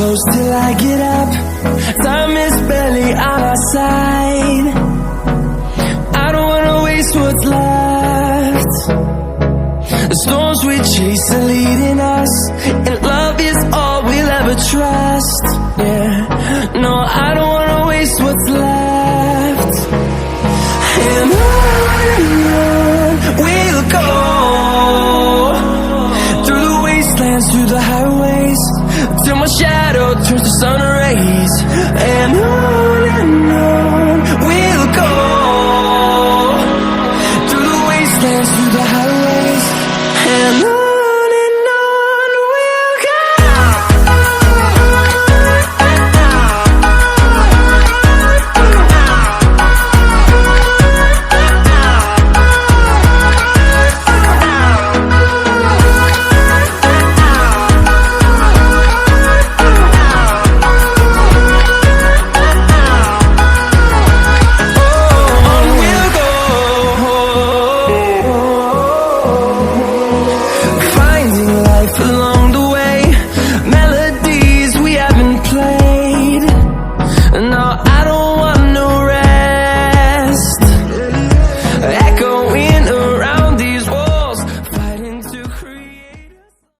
close till I get up. Time is barely on our side. I don't wanna waste what's left. The storms we chase are leading us, and love is all we'll ever trust. Yeah, no, I don't wanna waste what's left. And on we'll go, through the wastelands, through the highways, till my shadow turns to sun rays. And